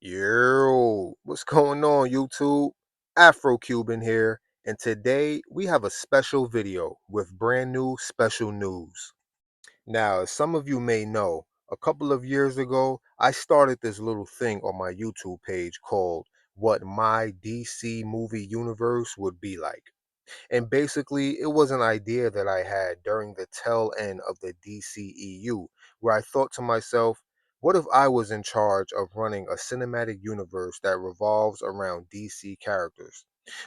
Yo, what's going on, YouTube? Afro Cuban here, and today we have a special video with brand new special news. Now, as some of you may know, a couple of years ago, I started this little thing on my YouTube page called What My DC Movie Universe Would Be Like. And basically, it was an idea that I had during the tail end of the DCEU, where I thought to myself, what if I was in charge of running a cinematic universe that revolves around DC characters?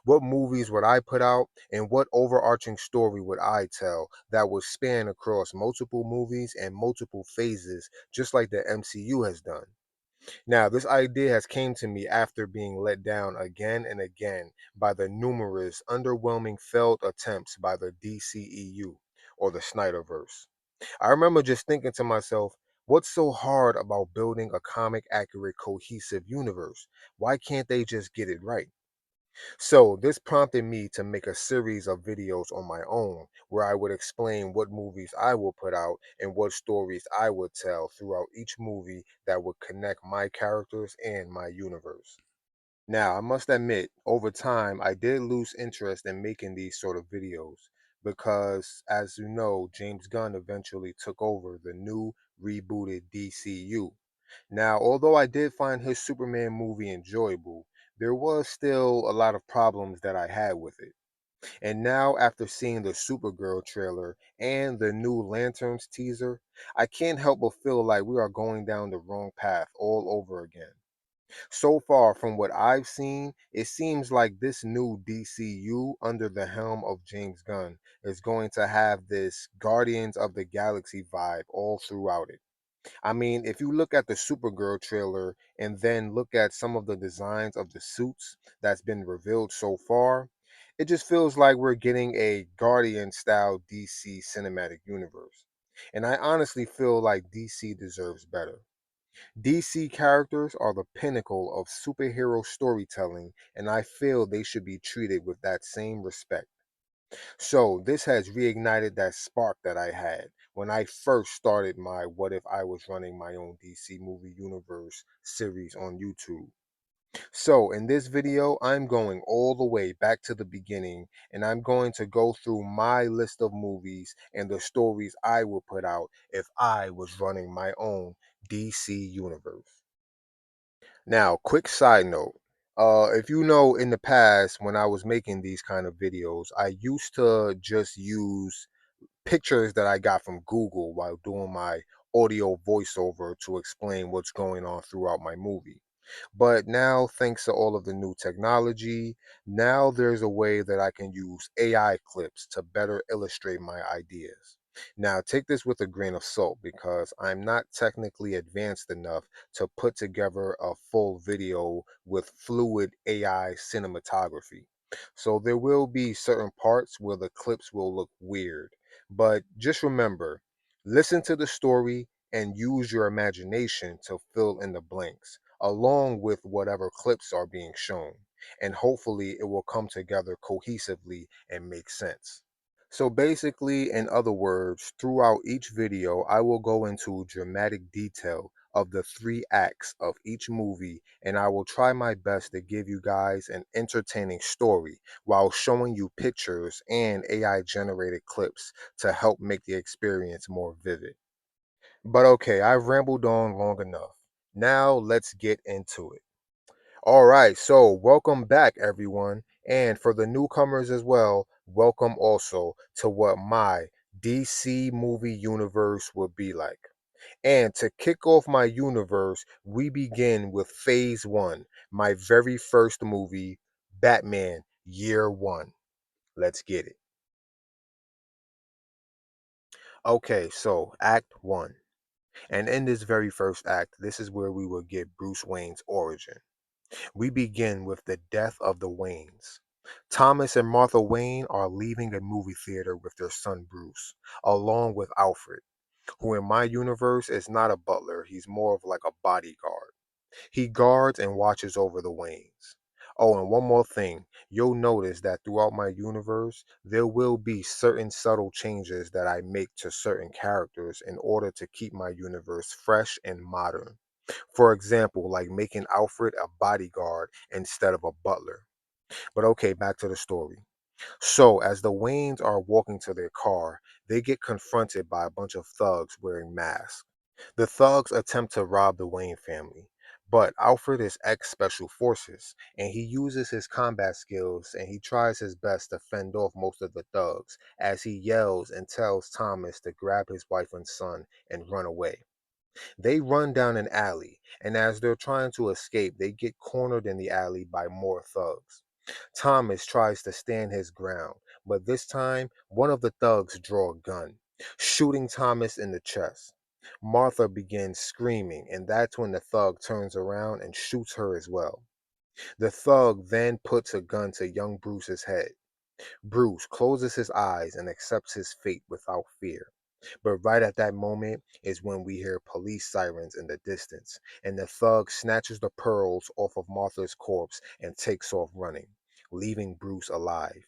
What movies would I put out, and what overarching story would I tell that would span across multiple movies and multiple phases, just like the MCU has done? Now, this idea has came to me after being let down again and again by the numerous underwhelming failed attempts by the DCEU or the Snyderverse. I remember just thinking to myself, what's so hard about building a comic accurate cohesive universe? Why can't they just get it right? So, this prompted me to make a series of videos on my own where I would explain what movies I will put out and what stories I would tell throughout each movie that would connect my characters and my universe. Now, I must admit, over time, I did lose interest in making these sort of videos because, as you know, James Gunn eventually took over the new rebooted DCU. Now, although I did find his Superman movie enjoyable, there was still a lot of problems that I had with it. And now, after seeing the Supergirl trailer and the new Lanterns teaser, I can't help but feel like we are going down the wrong path all over again. So far, from what I've seen, it seems like this new DCU under the helm of James Gunn is going to have this Guardians of the Galaxy vibe all throughout it. I mean, if you look at the Supergirl trailer and then look at some of the designs of the suits that's been revealed so far, it just feels like we're getting a Guardian style DC cinematic universe. And I honestly feel like DC deserves better. DC characters are the pinnacle of superhero storytelling, and I feel they should be treated with that same respect. So, this has reignited that spark that I had when I first started my What If I Was Running My Own DC Movie Universe series on YouTube. So, in this video, I'm going all the way back to the beginning and I'm going to go through my list of movies and the stories I would put out if I was running my own DC universe. Now, quick side note. If you know in the past when I was making these kind of videos, I used to just use pictures that I got from Google while doing my audio voiceover to explain what's going on throughout my movie. But now, thanks to all of the new technology, now there's a way that I can use AI clips to better illustrate my ideas. Now, take this with a grain of salt because I'm not technically advanced enough to put together a full video with fluid AI cinematography. So there will be certain parts where the clips will look weird. But just remember, listen to the story and use your imagination to fill in the blanks, along with whatever clips are being shown. And hopefully, it will come together cohesively and make sense. So basically, in other words, throughout each video, I will go into dramatic detail of the three acts of each movie, and I will try my best to give you guys an entertaining story while showing you pictures and AI generated clips to help make the experience more vivid. But okay, I've rambled on long enough. Now let's get into it. All right, so welcome back, everyone. And for the newcomers as well, welcome also to what my DC movie universe will be like. And to kick off my universe, we begin with phase one, my very first movie, Batman Year One. Let's get it. Okay, so Act One. And in this very first act, this is where we will get Bruce Wayne's origin. We begin with the death of the Waynes. Thomas and Martha Wayne are leaving a movie theater with their son Bruce, along with Alfred, who in my universe is not a butler, he's more of like a bodyguard. He guards and watches over the Waynes. Oh, and one more thing. You'll notice that throughout my universe, there will be certain subtle changes that I make to certain characters in order to keep my universe fresh and modern. For example, like making Alfred a bodyguard instead of a butler. But okay, back to the story. So, as the Waynes are walking to their car, they get confronted by a bunch of thugs wearing masks. The thugs attempt to rob the Wayne family, but Alfred is ex special forces and he uses his combat skills and he tries his best to fend off most of the thugs as he yells and tells Thomas to grab his wife and son and run away. They run down an alley, and as they're trying to escape, they get cornered in the alley by more thugs. Thomas tries to stand his ground, but this time one of the thugs draw a gun, shooting Thomas in the chest. Martha begins screaming, and that's when the thug turns around and shoots her as well. The thug then puts a gun to young Bruce's head. Bruce closes his eyes and accepts his fate without fear. But right at that moment is when we hear police sirens in the distance, and the thug snatches the pearls off of Martha's corpse and takes off running, leaving Bruce alive.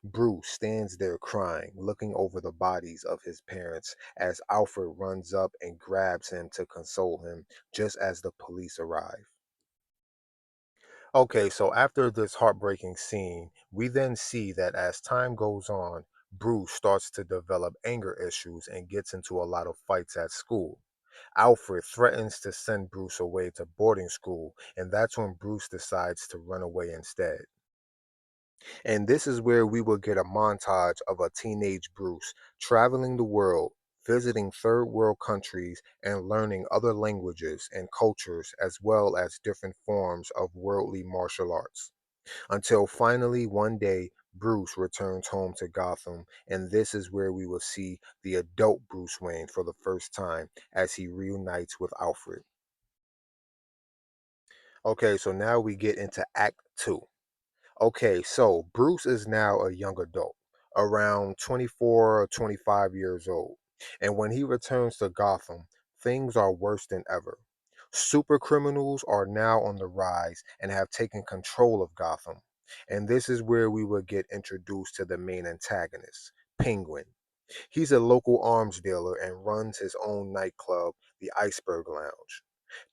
Bruce stands there crying, looking over the bodies of his parents as Alfred runs up and grabs him to console him just as the police arrive. Okay, so after this heartbreaking scene, we then see that as time goes on, Bruce starts to develop anger issues and gets into a lot of fights at school. Alfred threatens to send Bruce away to boarding school, and that's when Bruce decides to run away instead. And this is where we will get a montage of a teenage Bruce traveling the world, visiting third world countries, and learning other languages and cultures as well as different forms of worldly martial arts. Until finally one day, Bruce returns home to Gotham, and this is where we will see the adult Bruce Wayne for the first time as he reunites with Alfred. Okay, so now we get into Act 2. Okay, so Bruce is now a young adult, around 24 or 25 years old. And when he returns to Gotham, things are worse than ever. Super criminals are now on the rise and have taken control of Gotham. And this is where we will get introduced to the main antagonist, Penguin. He's a local arms dealer and runs his own nightclub, the Iceberg Lounge.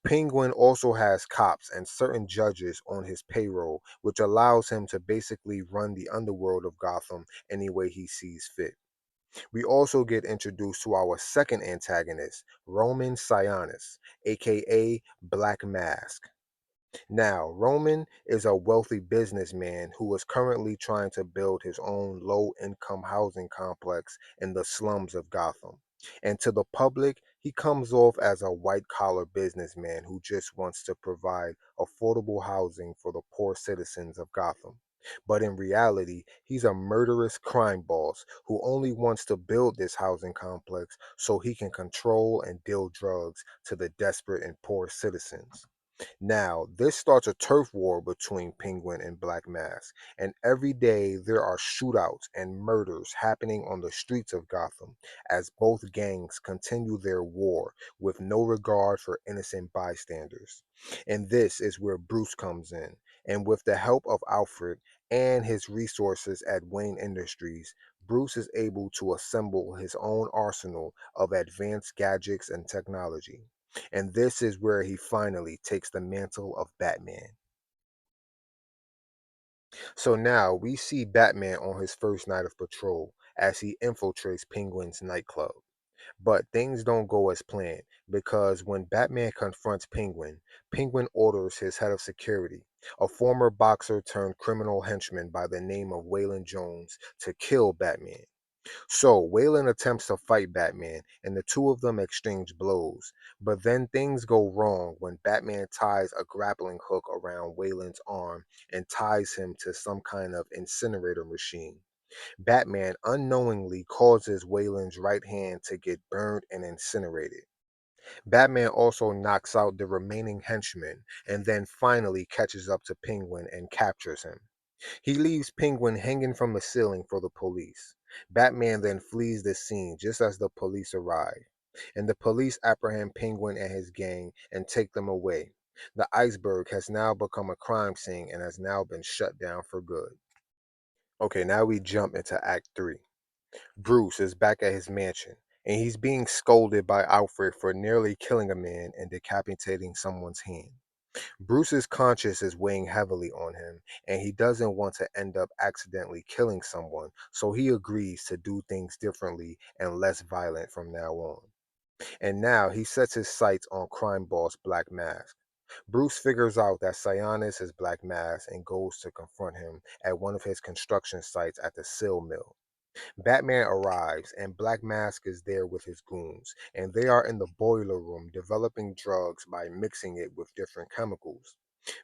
Penguin also has cops and certain judges on his payroll, which allows him to basically run the underworld of Gotham any way he sees fit. We also get introduced to our second antagonist, Roman Sionis, aka Black Mask. Now, Roman is a wealthy businessman who is currently trying to build his own low income housing complex in the slums of Gotham. And to the public, he comes off as a white collar businessman who just wants to provide affordable housing for the poor citizens of Gotham. But in reality, he's a murderous crime boss who only wants to build this housing complex so he can control and deal drugs to the desperate and poor citizens. Now, this starts a turf war between Penguin and Black Mask, and every day there are shootouts and murders happening on the streets of Gotham as both gangs continue their war with no regard for innocent bystanders. And this is where Bruce comes in, and with the help of Alfred and his resources at Wayne Industries, Bruce is able to assemble his own arsenal of advanced gadgets and technology. And this is where he finally takes the mantle of Batman. So now we see Batman on his first night of patrol as he infiltrates Penguin's nightclub. But things don't go as planned because when Batman confronts Penguin, Penguin orders his head of security, a former boxer turned criminal henchman by the name of Waylon Jones, to kill Batman. So Waylon attempts to fight Batman, and the two of them exchange blows. But then things go wrong when Batman ties a grappling hook around Waylon's arm and ties him to some kind of incinerator machine. Batman unknowingly causes Waylon's right hand to get burned and incinerated. Batman also knocks out the remaining henchmen and then finally catches up to Penguin and captures him. He leaves Penguin hanging from the ceiling for the police. Batman then flees the scene just as the police arrive, and the police apprehend Penguin and his gang and take them away. The iceberg has now become a crime scene and has now been shut down for good. Okay, now we jump into Act 3. Bruce is back at his mansion, and he's being scolded by Alfred for nearly killing a man and decapitating someone's hand. Bruce's conscience is weighing heavily on him, and he doesn't want to end up accidentally killing someone, so he agrees to do things differently and less violent from now on. And now he sets his sights on crime boss Black Mask. Bruce figures out that Sionis is Black Mask and goes to confront him at one of his construction sites at the Sill Mill. Batman arrives, and Black Mask is there with his goons, and they are in the boiler room developing drugs by mixing it with different chemicals.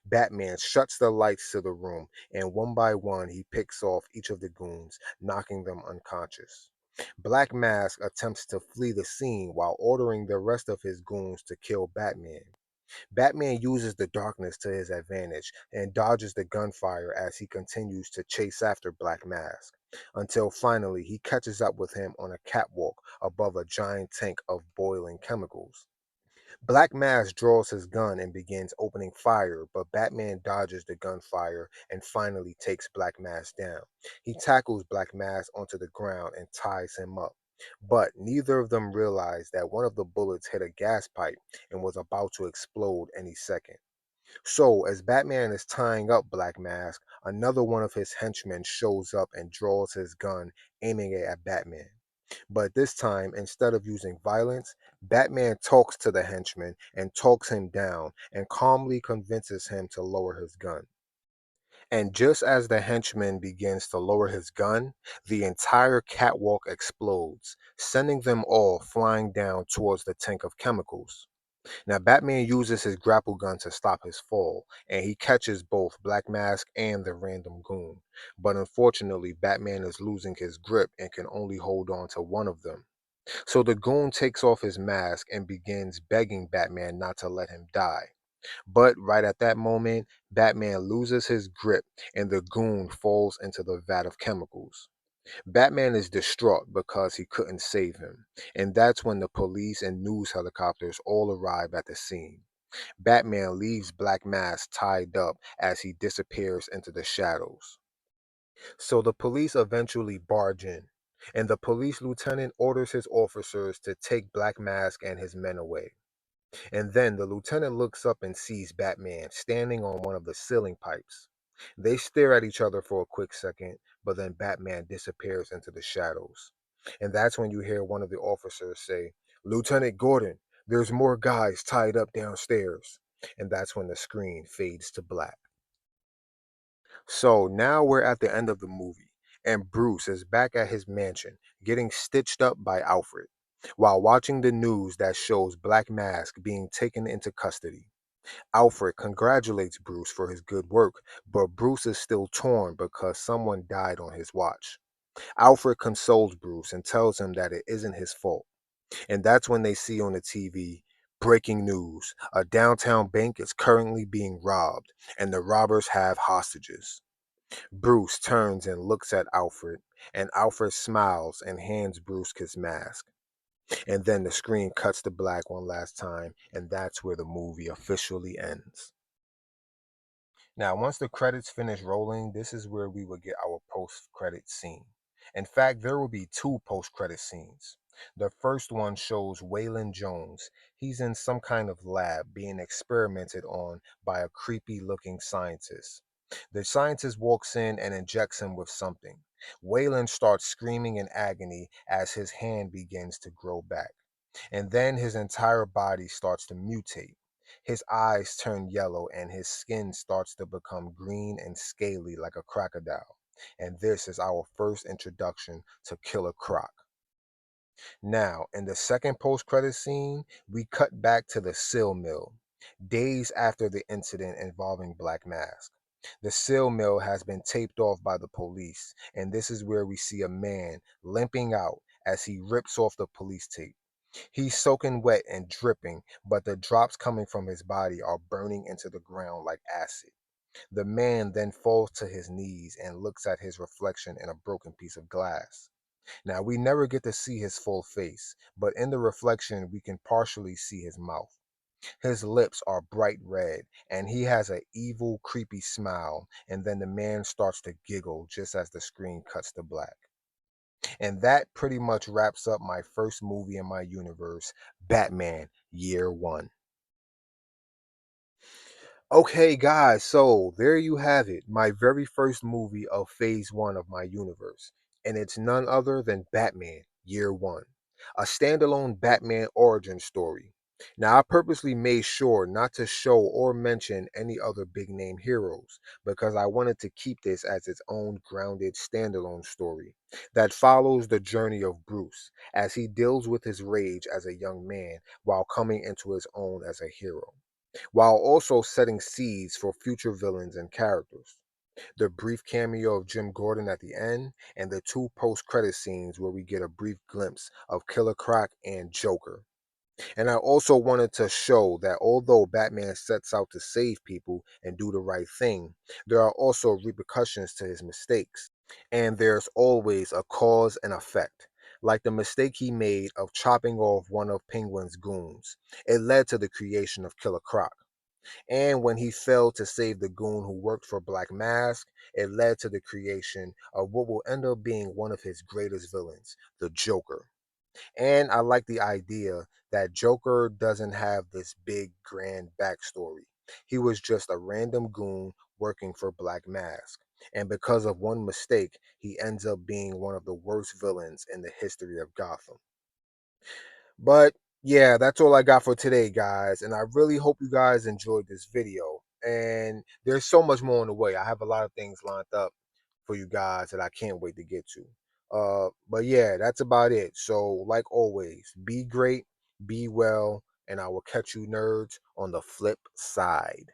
Batman shuts the lights to the room, and one by one he picks off each of the goons, knocking them unconscious. Black Mask attempts to flee the scene while ordering the rest of his goons to kill Batman. Batman uses the darkness to his advantage and dodges the gunfire as he continues to chase after Black Mask, until finally he catches up with him on a catwalk above a giant tank of boiling chemicals. Black Mask draws his gun and begins opening fire, but Batman dodges the gunfire and finally takes Black Mask down. He tackles Black Mask onto the ground and ties him up. But neither of them realize that one of the bullets hit a gas pipe and was about to explode any second. So, as Batman is tying up Black Mask, another one of his henchmen shows up and draws his gun, aiming it at Batman. But this time, instead of using violence, Batman talks to the henchman and talks him down and calmly convinces him to lower his gun. And just as the henchman begins to lower his gun, the entire catwalk explodes, sending them all flying down towards the tank of chemicals. Now, Batman uses his grapple gun to stop his fall, and he catches both Black Mask and the random goon. But unfortunately, Batman is losing his grip and can only hold on to one of them. So the goon takes off his mask and begins begging Batman not to let him die. But right at that moment, Batman loses his grip and the goon falls into the vat of chemicals. Batman is distraught because he couldn't save him, and that's when the police and news helicopters all arrive at the scene. Batman leaves Black Mask tied up as he disappears into the shadows. So the police eventually barge in, and the police lieutenant orders his officers to take Black Mask and his men away. And then the lieutenant looks up and sees Batman standing on one of the ceiling pipes. They stare at each other for a quick second, but then Batman disappears into the shadows. And that's when you hear one of the officers say, "Lieutenant Gordon, there's more guys tied up downstairs." And that's when the screen fades to black. So now we're at the end of the movie, and Bruce is back at his mansion, getting stitched up by Alfred, while watching the news that shows Black Mask being taken into custody. Alfred congratulates Bruce for his good work, but Bruce is still torn because someone died on his watch. Alfred consoles Bruce and tells him that it isn't his fault. And that's when they see on the TV, breaking news: a downtown bank is currently being robbed, and the robbers have hostages. Bruce turns and looks at Alfred, and Alfred smiles and hands Bruce his mask. And then the screen cuts to black one last time, and that's where the movie officially ends. Now, once the credits finish rolling, this is where we will get our post-credit scene. In fact, there will be two post-credit scenes. The first one shows Waylon Jones. He's in some kind of lab being experimented on by a creepy-looking scientist. The scientist walks in and injects him with something. Waylon starts screaming in agony as his hand begins to grow back. And then his entire body starts to mutate. His eyes turn yellow and his skin starts to become green and scaly like a crocodile. And this is our first introduction to Killer Croc. Now, in the second post-credit scene, we cut back to the Sill Mill, days after the incident involving Black Mask. The Sill Mill has been taped off by the police, and this is where we see a man limping out as he rips off the police tape. He's soaking wet and dripping, but the drops coming from his body are burning into the ground like acid. The man then falls to his knees and looks at his reflection in a broken piece of glass. Now, we never get to see his full face, but in the reflection, we can partially see his mouth. His lips are bright red, and he has an evil, creepy smile, and then the man starts to giggle just as the screen cuts to black. And that pretty much wraps up my first movie in my universe, Batman Year One. Okay, guys, so there you have it, my very first movie of phase one of my universe. And it's none other than Batman Year One, a standalone Batman origin story. Now, I purposely made sure not to show or mention any other big name heroes because I wanted to keep this as its own grounded standalone story that follows the journey of Bruce as he deals with his rage as a young man while coming into his own as a hero, while also setting seeds for future villains and characters. The brief cameo of Jim Gordon at the end, and the two post-credit scenes where we get a brief glimpse of Killer Croc and Joker. And I also wanted to show that although Batman sets out to save people and do the right thing, there are also repercussions to his mistakes. And there's always a cause and effect. Like the mistake he made of chopping off one of Penguin's goons. It led to the creation of Killer Croc. And when he failed to save the goon who worked for Black Mask, it led to the creation of what will end up being one of his greatest villains, the Joker. And I like the idea that Joker doesn't have this big grand backstory. He was just a random goon working for Black Mask. And because of one mistake, he ends up being one of the worst villains in the history of Gotham. But yeah, that's all I got for today, guys. And I really hope you guys enjoyed this video. And there's so much more on the way. I have a lot of things lined up for you guys that I can't wait to get to. But yeah, that's about it. So, like always, be great, be well, and I will catch you nerds on the flip side.